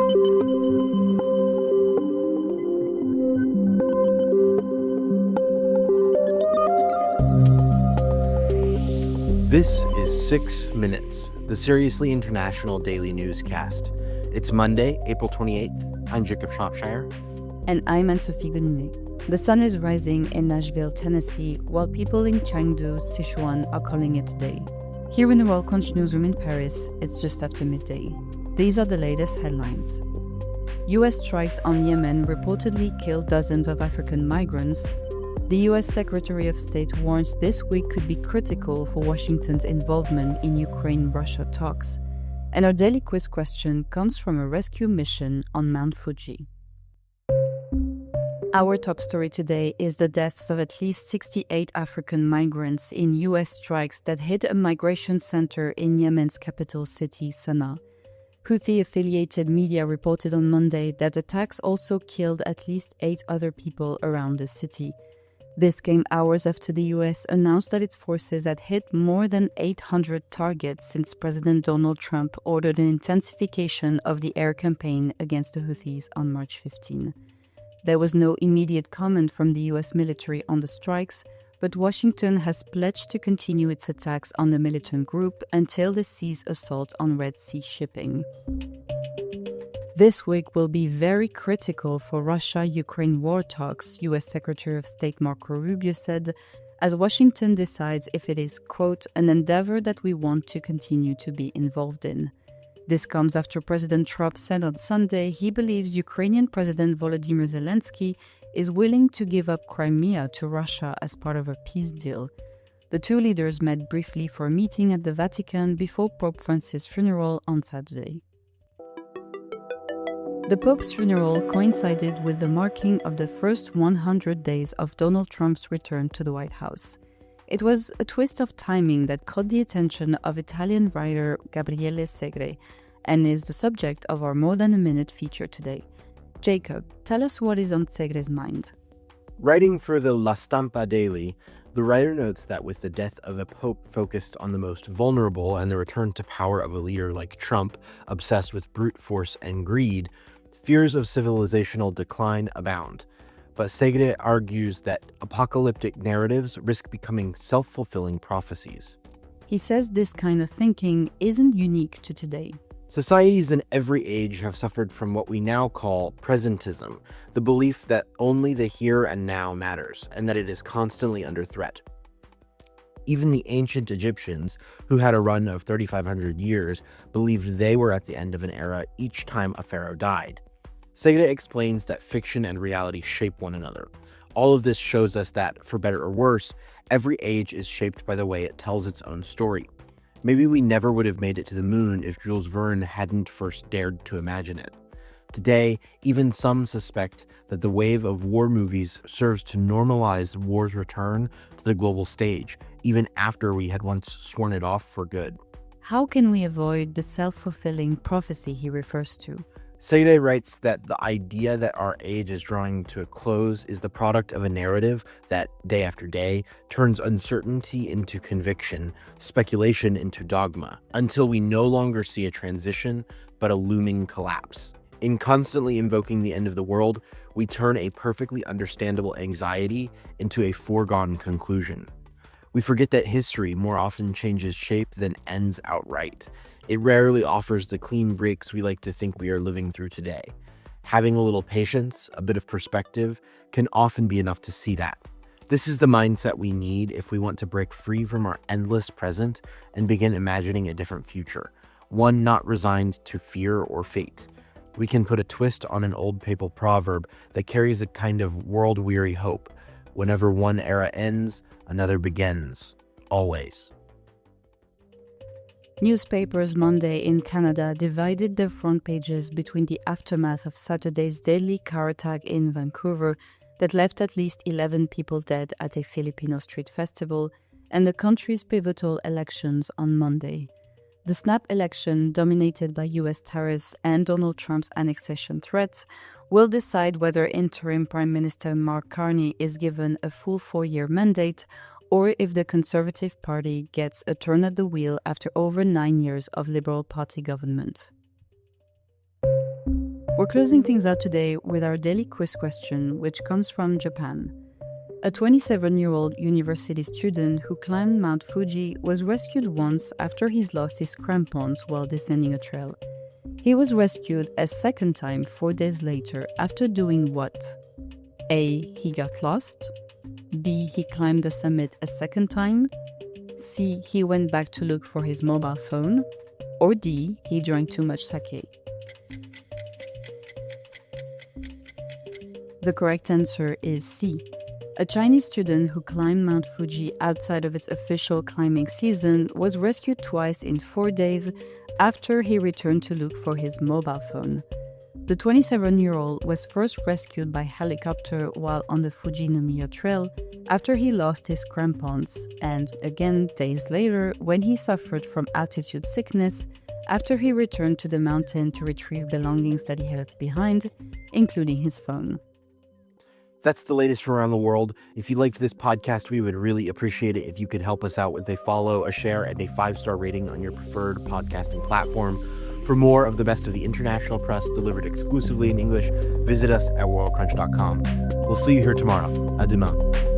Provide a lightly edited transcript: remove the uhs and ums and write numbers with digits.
This is 6 Minutes, the Seriously International Daily Newscast. It's Monday, April 28th. I'm Jacob Shropshire. And I'm Anne-Sophie Goninet. The sun is rising in Nashville, Tennessee, while people in Chengdu, Sichuan are calling it a day. Here in the World Crunch newsroom in Paris, it's just after midday. These are the latest headlines. U.S. strikes on Yemen reportedly killed dozens of African migrants. The U.S. Secretary of State warns this week could be critical for Washington's involvement in Ukraine-Russia talks. And our daily quiz question comes from a rescue mission on Mount Fuji. Our top story today is the deaths of at least 68 African migrants in U.S. strikes that hit a migration center in Yemen's capital city, Sana'a. Houthi-affiliated media reported on Monday that attacks also killed at least 8 other people around the city. This came hours after the U.S. announced that its forces had hit more than 800 targets since President Donald Trump ordered an intensification of the air campaign against the Houthis on March 15. There was no immediate comment from the U.S. military on the strikes, but Washington has pledged to continue its attacks on the militant group until they cease assault on Red Sea shipping. This week will be very critical for Russia-Ukraine war talks, U.S. Secretary of State Marco Rubio said, as Washington decides if it is, quote, an endeavor that we want to continue to be involved in. This comes after President Trump said on Sunday he believes Ukrainian President Volodymyr Zelensky is willing to give up Crimea to Russia as part of a peace deal. The two leaders met briefly for a meeting at the Vatican before Pope Francis' funeral on Saturday. The Pope's funeral coincided with the marking of the first 100 days of Donald Trump's return to the White House. It was a twist of timing that caught the attention of Italian writer Gabriele Segre and is the subject of our More Than a Minute feature today. Jacob, tell us what is on Segre's mind. Writing for the La Stampa Daily, the writer notes that with the death of a pope focused on the most vulnerable and the return to power of a leader like Trump, obsessed with brute force and greed, fears of civilizational decline abound. But Segre argues that apocalyptic narratives risk becoming self-fulfilling prophecies. He says this kind of thinking isn't unique to today. Societies in every age have suffered from what we now call presentism, the belief that only the here and now matters, and that it is constantly under threat. Even the ancient Egyptians, who had a run of 3,500 years, believed they were at the end of an era each time a pharaoh died. Segre explains that fiction and reality shape one another. All of this shows us that, for better or worse, every age is shaped by the way it tells its own story. Maybe we never would have made it to the moon if Jules Verne hadn't first dared to imagine it. Today, even some suspect that the wave of war movies serves to normalize war's return to the global stage, even after we had once sworn it off for good. How can we avoid the self-fulfilling prophecy he refers to? Segre writes that the idea that our age is drawing to a close is the product of a narrative that, day after day, turns uncertainty into conviction, speculation into dogma, until we no longer see a transition, but a looming collapse. In constantly invoking the end of the world, we turn a perfectly understandable anxiety into a foregone conclusion. We forget that history more often changes shape than ends outright. It rarely offers the clean breaks we like to think we are living through today. Having a little patience, a bit of perspective, can often be enough to see that. This is the mindset we need if we want to break free from our endless present and begin imagining a different future, one not resigned to fear or fate. We can put a twist on an old papal proverb that carries a kind of world-weary hope. Whenever one era ends, another begins. Always. Newspapers Monday in Canada divided their front pages between the aftermath of Saturday's deadly car attack in Vancouver that left at least 11 people dead at a Filipino street festival and the country's pivotal elections on Monday. The snap election, dominated by U.S. tariffs and Donald Trump's annexation threats, will decide whether interim Prime Minister Mark Carney is given a full 4-year mandate or if the Conservative Party gets a turn at the wheel after over 9 years of Liberal Party government. We're closing things out today with our daily quiz question, which comes from Japan. A 27-year-old university student who climbed Mount Fuji was rescued once after he's lost his crampons while descending a trail. He was rescued a second time 4 days later after doing what? A. He got lost. B. He climbed the summit a second time. C. He went back to look for his mobile phone. Or D. He drank too much sake. The correct answer is C. A Chinese student who climbed Mount Fuji outside of its official climbing season was rescued twice in 4 days after he returned to look for his mobile phone. The 27-year-old was first rescued by helicopter while on the Fuji-Nomiya Trail after he lost his crampons, and again days later when he suffered from altitude sickness after he returned to the mountain to retrieve belongings that he had left behind, including his phone. That's the latest from around the world. If you liked this podcast, we would really appreciate it if you could help us out with a follow, a share, and a 5-star rating on your preferred podcasting platform. For more of the best of the international press delivered exclusively in English, visit us at worldcrunch.com. We'll see you here tomorrow. À demain.